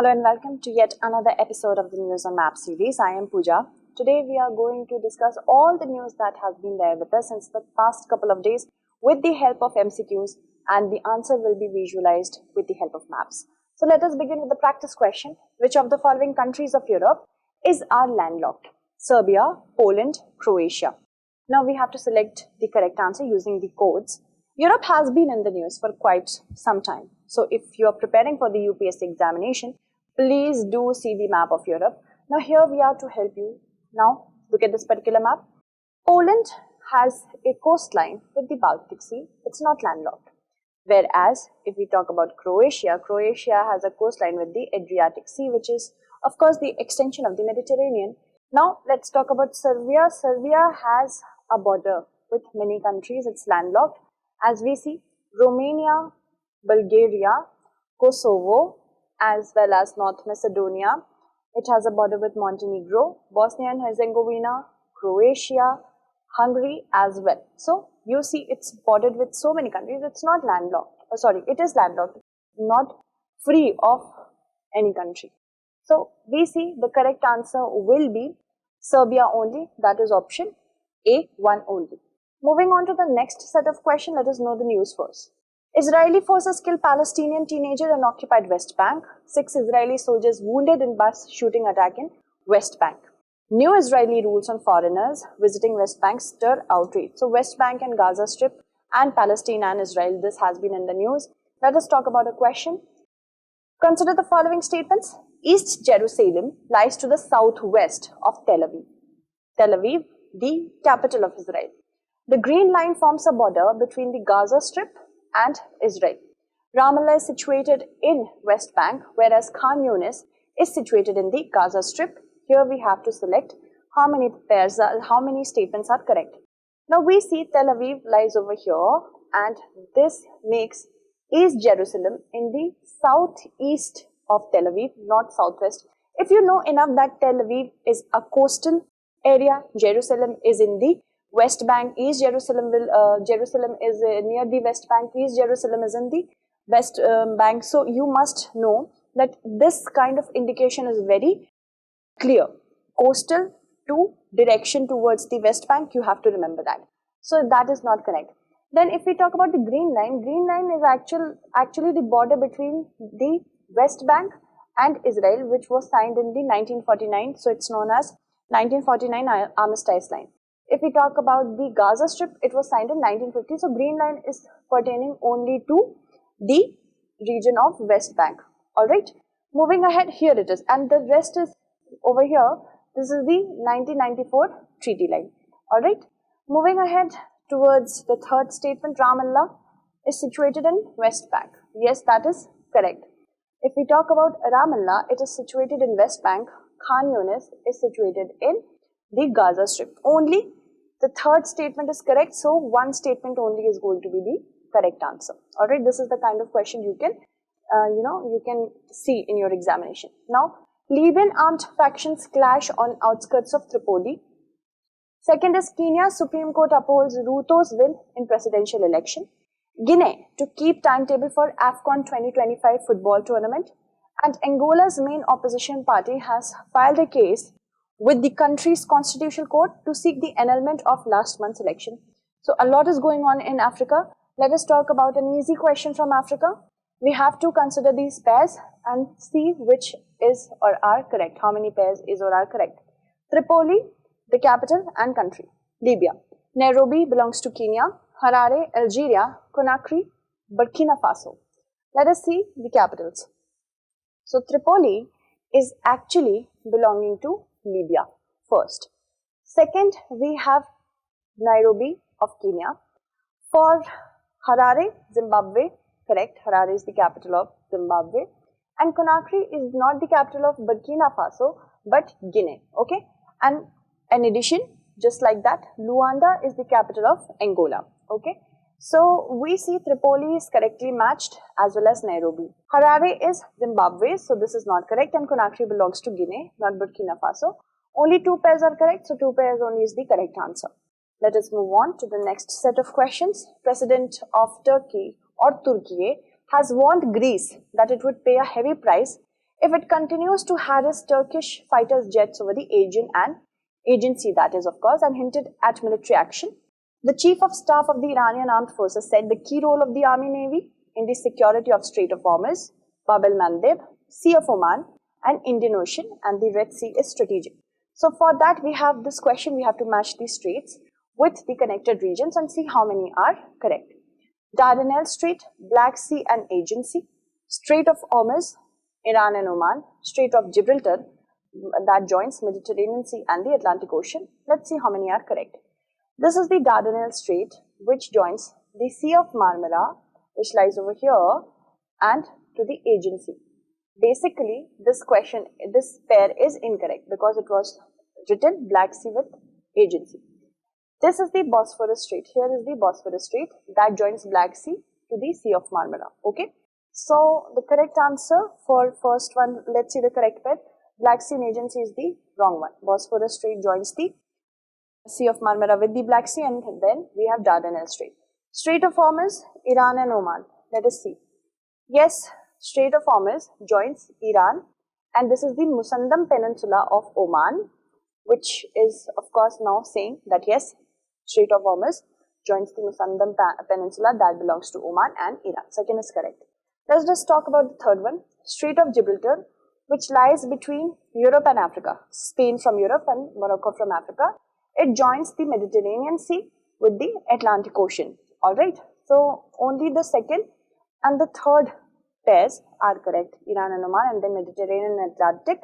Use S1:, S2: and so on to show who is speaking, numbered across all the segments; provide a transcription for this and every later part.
S1: Hello and welcome to yet another episode of the News on Map series. I am Pooja. Today we are going to discuss all the news that has been there with us since the past couple of days with the help of MCQs, and the answer will be visualized with the help of maps. So let us begin with the practice question. Which of the following countries of Europe are landlocked? Serbia, Poland, Croatia. Now we have to select the correct answer using the codes. Europe has been in the news for quite some time. So if you are preparing for the UPSC examination, please do see the map of Europe. Now here we are to help you. Now look at this particular map. Poland has a coastline with the Baltic Sea. It's not landlocked. Whereas if we talk about Croatia, Croatia has a coastline with the Adriatic Sea, which is of course the extension of the Mediterranean. Now let's talk about Serbia. Serbia has a border with many countries. It's landlocked. As we see, Romania, Bulgaria, Kosovo, as well as North Macedonia. It has a border with Montenegro, Bosnia and Herzegovina, Croatia, Hungary as well. So you see it's bordered with so many countries. It's not landlocked. It is landlocked, not free of any country. So we see the correct answer will be Serbia only. That is option A, 1 only. Moving on to the next set of questions, let us know the news first. Israeli forces kill Palestinian teenager in occupied West Bank. 6 Israeli soldiers wounded in bus shooting attack in West Bank. New Israeli rules on foreigners visiting West Bank stir outrage. So West Bank and Gaza Strip and Palestine and Israel, this has been in the news. Let us talk about a question. Consider the following statements. East Jerusalem lies to the southwest of Tel Aviv. Tel Aviv, the capital of Israel. The green line forms a border between the Gaza Strip and Israel. Ramallah is situated in West Bank, whereas Khan Yunis is situated in the Gaza Strip. Here we have to select how many statements are correct. Now we see Tel Aviv lies over here, and this makes East Jerusalem in the southeast of Tel Aviv, not southwest. If you know enough that Tel Aviv is a coastal area, Jerusalem is in the West Bank, East Jerusalem is near the West Bank, East Jerusalem is in the West Bank. So you must know that this kind of indication is very clear. Coastal to direction towards the West Bank, you have to remember that. So that is not correct. Then if we talk about the green line is actually the border between the West Bank and Israel, which was signed in the 1949. So it's known as 1949 Armistice Line. If we talk about the Gaza Strip, it was signed in 1950. So green line is pertaining only to the region of West Bank. Alright, moving ahead, here it is, and the rest is over here. This is the 1994 treaty line. Alright, moving ahead towards the third statement, Ramallah is situated in West Bank. Yes, that is correct. If we talk about Ramallah, it is situated in West Bank. Khan Yunis is situated in the Gaza Strip. Only the third statement is correct, so one statement only is going to be the correct answer. Alright, this is the kind of question you can see in your examination. Now, Libyan armed factions clash on outskirts of Tripoli. Second is Kenya Supreme Court upholds Ruto's win in presidential election. Guinea to keep timetable for AFCON 2025 football tournament. And Angola's main opposition party has filed a case with the country's constitutional court to seek the annulment of last month's election. So a lot is going on in Africa. Let us talk about an easy question from Africa. We have to consider these pairs and see which is or are correct. How many pairs is or are correct? Tripoli, the capital and country. Libya. Nairobi belongs to Kenya. Harare, Algeria. Conakry, Burkina Faso. Let us see the capitals. So Tripoli is actually belonging to Libya first. Second, we have Nairobi of Kenya. For Harare, Zimbabwe, correct, Harare is the capital of Zimbabwe. And Conakry is not the capital of Burkina Faso, but Guinea, okay. And in addition, just like that, Luanda is the capital of Angola, okay. So we see Tripoli is correctly matched as well as Nairobi. Harare is Zimbabwe, so this is not correct, and Conakry belongs to Guinea, not Burkina Faso. Only 2 pairs are correct, so 2 pairs only is the correct answer. Let us move on to the next set of questions. President of Turkey or Turkey has warned Greece that it would pay a heavy price if it continues to harass Turkish fighters' jets over the Aegean Sea, that is, of course, and hinted at military action. The Chief of Staff of the Iranian Armed Forces said the key role of the Army Navy in the security of Strait of Hormuz, Bab el-Mandeb, Sea of Oman, and Indian Ocean and the Red Sea is strategic. So for that, we have this question, we have to match these straits with the connected regions and see how many are correct. Dardanelles Strait, Black Sea and Aegean Sea, Strait of Hormuz, Iran and Oman, Strait of Gibraltar, that joins Mediterranean Sea and the Atlantic Ocean. Let's see how many are correct. This is the Dardanelles Strait, which joins the Sea of Marmara, which lies over here, and to the Aegean Sea. Basically, this pair is incorrect because it was written Black Sea with Aegean Sea. This is the Bosphorus Strait. Here is the Bosphorus Strait that joins Black Sea to the Sea of Marmara. Okay. So the correct answer for first one, let's see the correct pair. Black Sea and Aegean Sea is the wrong one. Bosphorus Strait joins the Sea of Marmara with the Black Sea, and then we have Dardanelles Strait. Strait of Hormuz, Iran and Oman. Let us see. Yes, Strait of Hormuz joins Iran, and this is the Musandam Peninsula of Oman, which is of course now saying that yes, Strait of Hormuz joins the Musandam Peninsula that belongs to Oman and Iran. Second is correct. Let's just talk about the third one. Strait of Gibraltar, which lies between Europe and Africa. Spain from Europe and Morocco from Africa. It joins the Mediterranean Sea with the Atlantic Ocean. Alright, so only the second and the third pairs are correct. Iran and Oman, and then Mediterranean and Atlantic.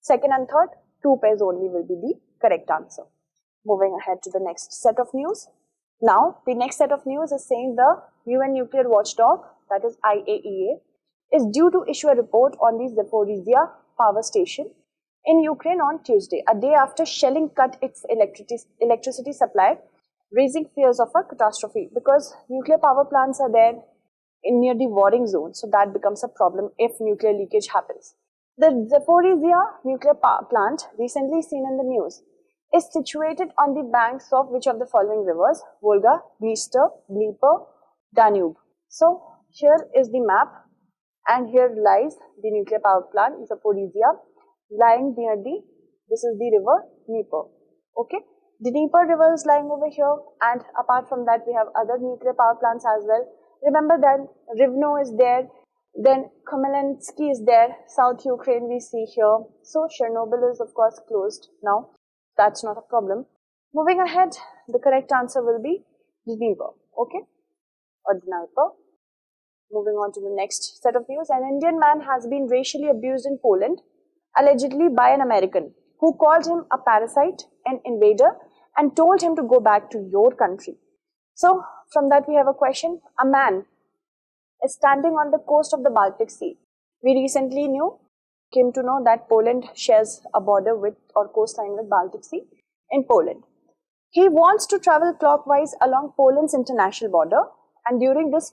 S1: Second and third, two pairs only will be the correct answer. Moving ahead to the next set of news. Now, the next set of news is saying the UN Nuclear Watchdog, that is IAEA, is due to issue a report on the Zaporizhzhia power station in Ukraine on Tuesday, a day after shelling cut its electricity supply, raising fears of a catastrophe because nuclear power plants are there near the warring zone, so that becomes a problem if nuclear leakage happens. The Zaporizhzhia nuclear power plant, recently seen in the news, is situated on the banks of which of the following rivers? Volga, Dniester, Dnieper, Danube. So here is the map, and here lies the nuclear power plant Zaporizhzhia, lying near this is the river Dnieper. Okay, the Dnieper river is lying over here, and apart from that we have other nuclear power plants as well. Remember that Rivno is there, then Khmelnytskyi is there, South Ukraine we see here. So Chernobyl is of course closed now. That's not a problem. Moving ahead, the correct answer will be Dnieper. Okay, or Dnieper. Moving on to the next set of news. An Indian man has been racially abused in Poland, allegedly by an American, who called him a parasite, an invader, and told him to go back to your country. So, from that we have a question. A man is standing on the coast of the Baltic Sea. We recently came to know that Poland shares a border with or coastline with Baltic Sea in Poland. He wants to travel clockwise along Poland's international border, and during this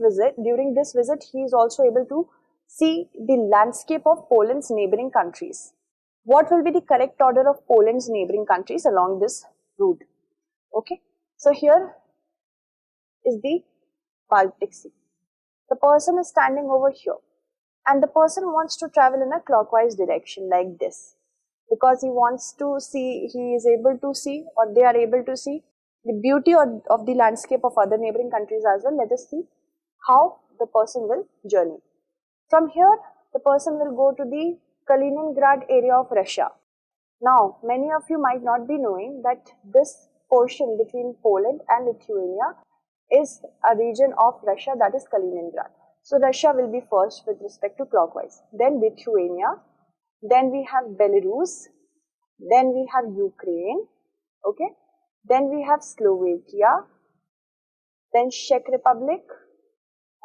S1: visit, he is also able to see the landscape of Poland's neighboring countries. What will be the correct order of Poland's neighboring countries along this route? Okay, so here is the Baltic Sea. The person is standing over here, and the person wants to travel in a clockwise direction like this, because he wants to see, he is able to see, or they are able to see the beauty of the landscape of other neighboring countries as well. Let us see how the person will journey. From here, the person will go to the Kaliningrad area of Russia. Now, many of you might not be knowing that this portion between Poland and Lithuania is a region of Russia, that is Kaliningrad. So, Russia will be first with respect to clockwise, then Lithuania, then we have Belarus, then we have Ukraine, okay, then we have Slovakia, then Czech Republic,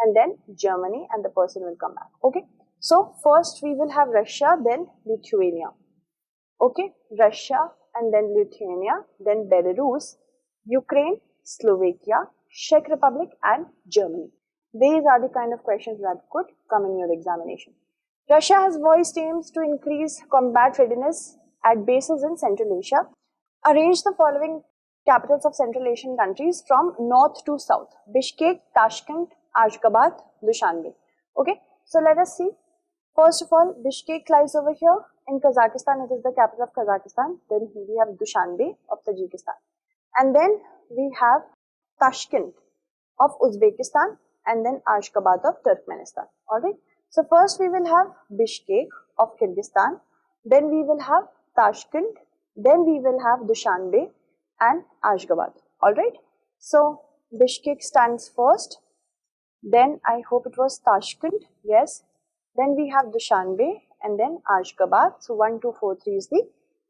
S1: and then Germany, and the person will come back. Okay, so first we will have Russia, then Lithuania. Okay, Russia and then Lithuania, then Belarus, Ukraine, Slovakia, Czech Republic, and Germany. These are the kind of questions that could come in your examination. Russia has voiced aims to increase combat readiness at bases in Central Asia. Arrange the following capitals of Central Asian countries from north to south: Bishkek, Tashkent, Ashgabat, Dushanbe. Okay, so let us see First of all, Bishkek lies over here. In Kazakhstan, it is the capital of Kazakhstan. Then we have Dushanbe of Tajikistan. And then we have Tashkent of Uzbekistan, and then Ashgabat of Turkmenistan. Alright. So first we will have Bishkek of Kyrgyzstan, then we will have Tashkent, then we will have Dushanbe and Ashgabat. Alright. So Bishkek stands first, then I hope it was Tashkent, yes. Then we have Dushanbe and then Ashgabat. So 1, 2, 4, 3 is the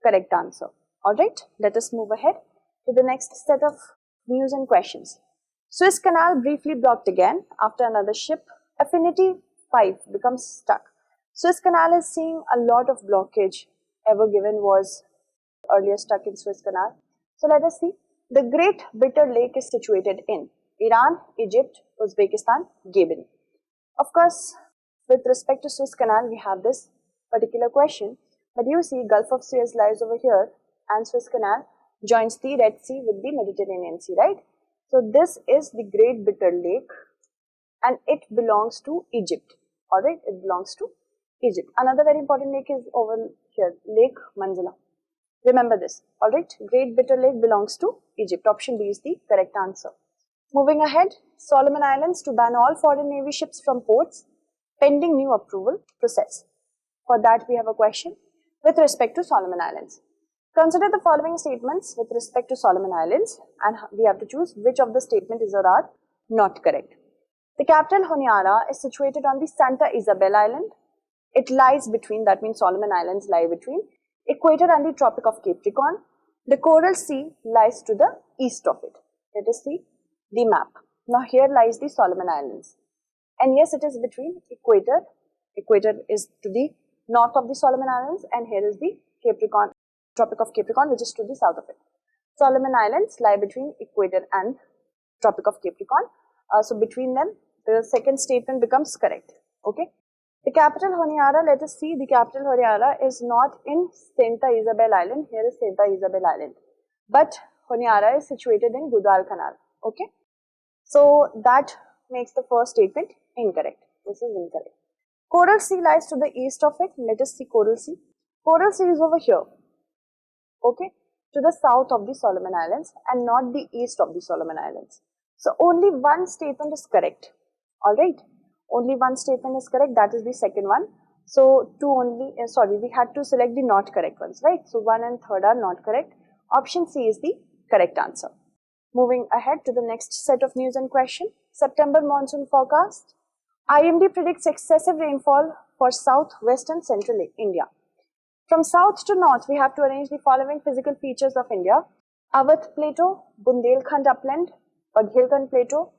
S1: correct answer. Alright, let us move ahead to the next set of news and questions. Suez Canal briefly blocked again after another ship, Affinity 5, becomes stuck. Suez Canal is seeing a lot of blockage. Ever given was earlier stuck in Suez Canal. So let us see. The Great Bitter Lake is situated in Iran, Egypt, Uzbekistan, Gabon. Of course, with respect to Suez Canal, we have this particular question. But you see, Gulf of Suez lies over here and Suez Canal joins the Red Sea with the Mediterranean Sea, right? So this is the Great Bitter Lake and it belongs to Egypt. Alright, it belongs to Egypt. Another very important lake is over here, Lake Manzila. Remember this. Alright, Great Bitter Lake belongs to Egypt. Option B is the correct answer. Moving ahead, Solomon Islands to ban all foreign navy ships from ports pending new approval process. For that we have a question with respect to Solomon Islands. Consider the following statements with respect to Solomon Islands and we have to choose which of the statement is or are not correct. The capital Honiara is situated on the Santa Isabel Island. It lies between, that means Solomon Islands lie between equator and the Tropic of Capricorn. The Coral Sea lies to the east of it. Let us see the map. Now here lies the Solomon Islands. And yes, it is between equator. Equator is to the north of the Solomon Islands and here is the Capricorn, Tropic of Capricorn, which is to the south of it. Solomon Islands lie between equator and Tropic of Capricorn. So between them, the second statement becomes correct. Okay. The capital Honiara, let us see, the capital Honiara is not in Santa Isabel Island. Here is Santa Isabel Island. But Honiara is situated in Guadalcanal. Okay. So that makes the first statement incorrect. This is incorrect. Coral Sea lies to the east of it. Let us see Coral Sea. Coral Sea is over here. Okay. To the south of the Solomon Islands and not the east of the Solomon Islands. So only one statement is correct. Alright. Only one statement is correct. That is the second one. So we had to select the not correct ones, right? So 1 and 3 are not correct. Option C is the correct answer. Moving ahead to the next set of news and question. September monsoon forecast. IMD predicts excessive rainfall for south, west and central India. From south to north, we have to arrange the following physical features of India. Awadh Plateau, Bundelkhand Upland, Baghelkhand Plateau,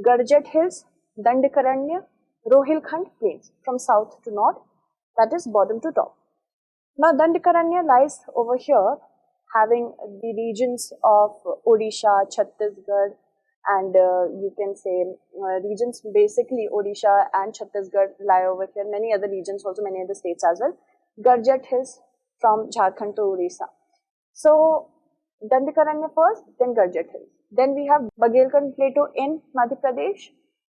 S1: Garjet Hills, Dandakaranya, Rohilkhand Plains. From south to north, that is bottom to top. Now Dandakaranya lies over here, having the regions of Odisha, Chhattisgarh and you can say regions basically Odisha and Chhattisgarh lie over here. Many other regions also, many other states as well. Garjet Hills from Jharkhand to Odisha. So Dandakaranya first, then Garjet Hills. Then we have Baghelkhand Plateau in Madhya Pradesh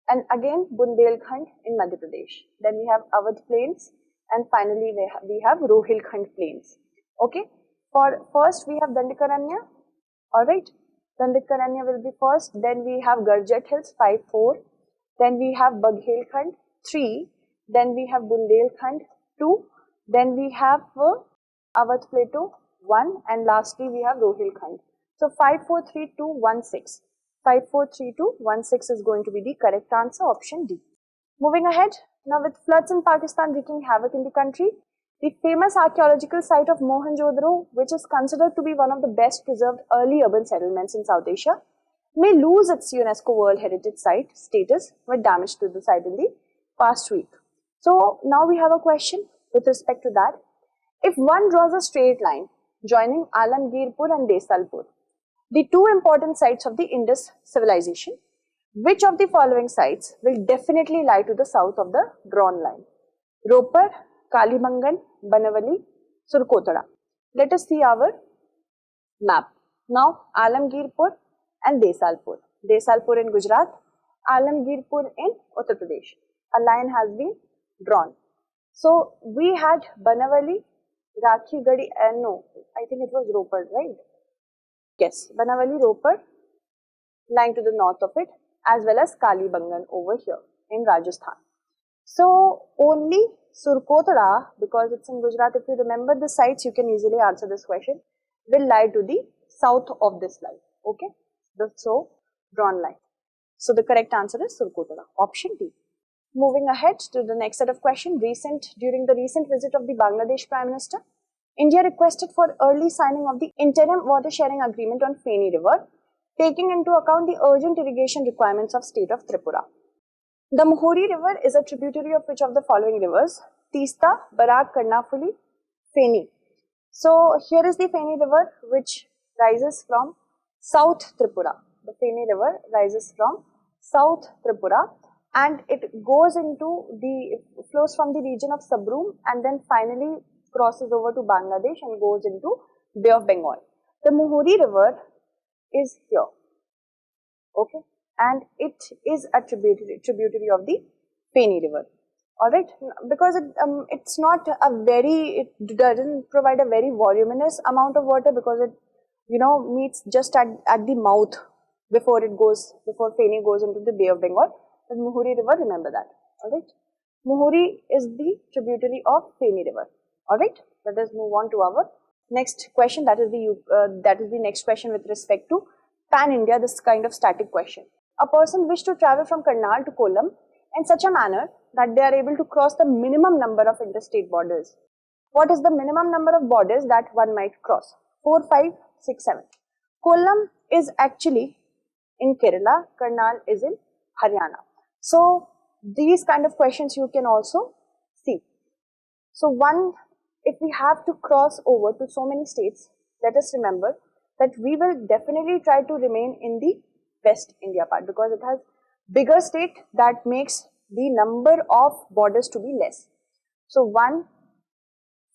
S1: and again Bundelkhand in Madhya Pradesh. Then we have Awadh Plains and finally we have Rohilkhand Plains. Okay. For first we have Dandakaranya. Alright. Dandakaranya will be first. Then we have Garjet Hills 5, 4. Then we have Baghelkhand 3. Then we have Bundelkhand 2. Then we have Awadh Plateau 1 and lastly we have Rohilkhand. So 5, 4, 3, 2, 1, 6. 5, 4, 3, 2, 1, 6 is going to be the correct answer, option D. Moving ahead, now with floods in Pakistan wreaking havoc in the country, the famous archaeological site of Mohenjo-daro, which is considered to be one of the best preserved early urban settlements in South Asia, may lose its UNESCO World Heritage Site status with damage to the site in the past week. So now we have a question with respect to that. If one draws a straight line joining Alamgirpur and Desalpur, the two important sites of the Indus civilization, which of the following sites will definitely lie to the south of the drawn line? Ropar, Kalibangan, Banavali, Surkotada. Let us see our map. Now Alamgirpur and Desalpur. Desalpur in Gujarat, Alamgirpur in Uttar Pradesh. A line has been drawn. So we had Banavali, Rakhi Gadi, and no, I think it was Ropar, right? Yes, Banavali, Ropar, lying to the north of it, as well as Kalibangan over here in Rajasthan. So only Surkotada, because it's in Gujarat, if you remember the sites, you can easily answer this question, will lie to the south of this line. Okay, the so drawn line. So the correct answer is Surkotada, option D. Moving ahead to the next set of questions, during the recent visit of the Bangladesh Prime Minister, India requested for early signing of the interim water sharing agreement on Feni River, taking into account the urgent irrigation requirements of state of Tripura. The Muhuri River is a tributary of which of the following rivers? Teesta, Barak, Karnafuli, Feni. So here is the Feni River which rises from South Tripura. The Feni River rises from South Tripura and it flows from the region of Sabroom and then finally crosses over to Bangladesh and goes into Bay of Bengal. The Muhuri River is here, okay, and it is a tributary of the Feni River. Alright, because it doesn't provide a very voluminous amount of water because it meets just at the mouth before Feni goes into the Bay of Bengal. The Muhuri River, remember that. Alright, Muhuri is the tributary of Feni River. Alright, let us move on to our next question. That is the next question with respect to Pan India, this kind of static question. A person wishes to travel from Karnal to Kollam in such a manner that they are able to cross the minimum number of interstate borders. What is the minimum number of borders that one might cross? 4, 5, 6, 7. Kollam is actually in Kerala, Karnal is in Haryana. So these kind of questions you can also see. So if we have to cross over to so many states, let us remember that we will definitely try to remain in the West India part because it has bigger state that makes the number of borders to be less. So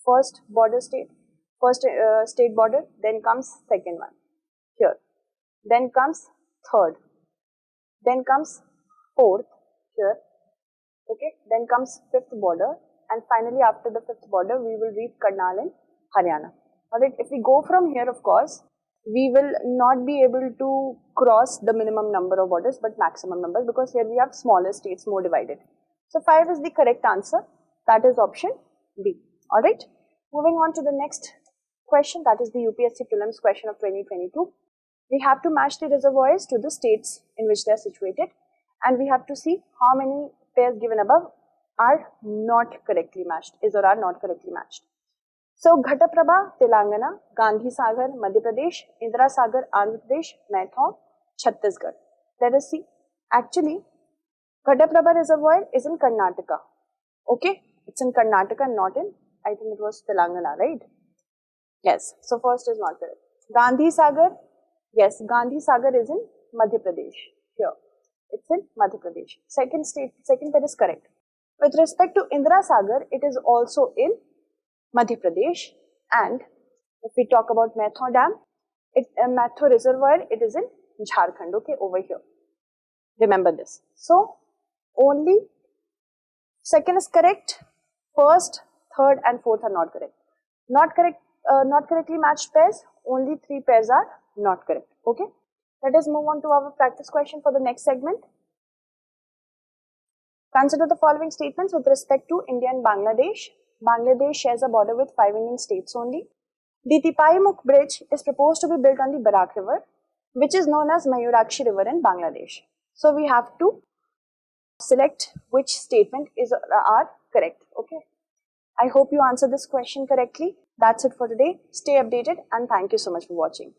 S1: first state border, then comes second one here, then comes third, then comes fourth here, okay, then comes fifth border, and finally after the fifth border we will reach Karnal in Haryana. Alright, if we go from here, of course, we will not be able to cross the minimum number of borders but maximum numbers because here we have smaller states, more divided. So 5 is the correct answer, that is option B. Alright, moving on to the next question, that is the UPSC Prelims question of 2022. We have to match the reservoirs to the states in which they are situated and we have to see how many pairs given above are not correctly matched, are not correctly matched. So, Ghataprabha, Telangana, Gandhi Sagar, Madhya Pradesh, Indra Sagar, Andhra Pradesh, Maithon, Chhattisgarh. Let us see. Actually, Ghataprabha Reservoir is in Karnataka. Okay, it's in Karnataka, not in, I think it was Telangana, right? Yes, so first is not correct. Gandhi Sagar, yes, Gandhi Sagar is in Madhya Pradesh. Here, it's in Madhya Pradesh. Second pair is correct. With respect to Indra Sagar, it is also in Madhya Pradesh, and if we talk about Maithon Dam, Maithon Reservoir, it is in Jharkhand, okay, over here. Remember this. So, only second is correct, first, third and fourth are not correct. Not correctly matched pairs, only 3 pairs are not correct, okay. Let us move on to our practice question for the next segment. Consider the following statements with respect to India and Bangladesh. Bangladesh shares a border with 5 Indian states only. The Tipaimukh Bridge is proposed to be built on the Barak River, which is known as Mayurakshi River in Bangladesh. So we have to select which statement are correct. Okay. I hope you answered this question correctly. That's it for today. Stay updated and thank you so much for watching.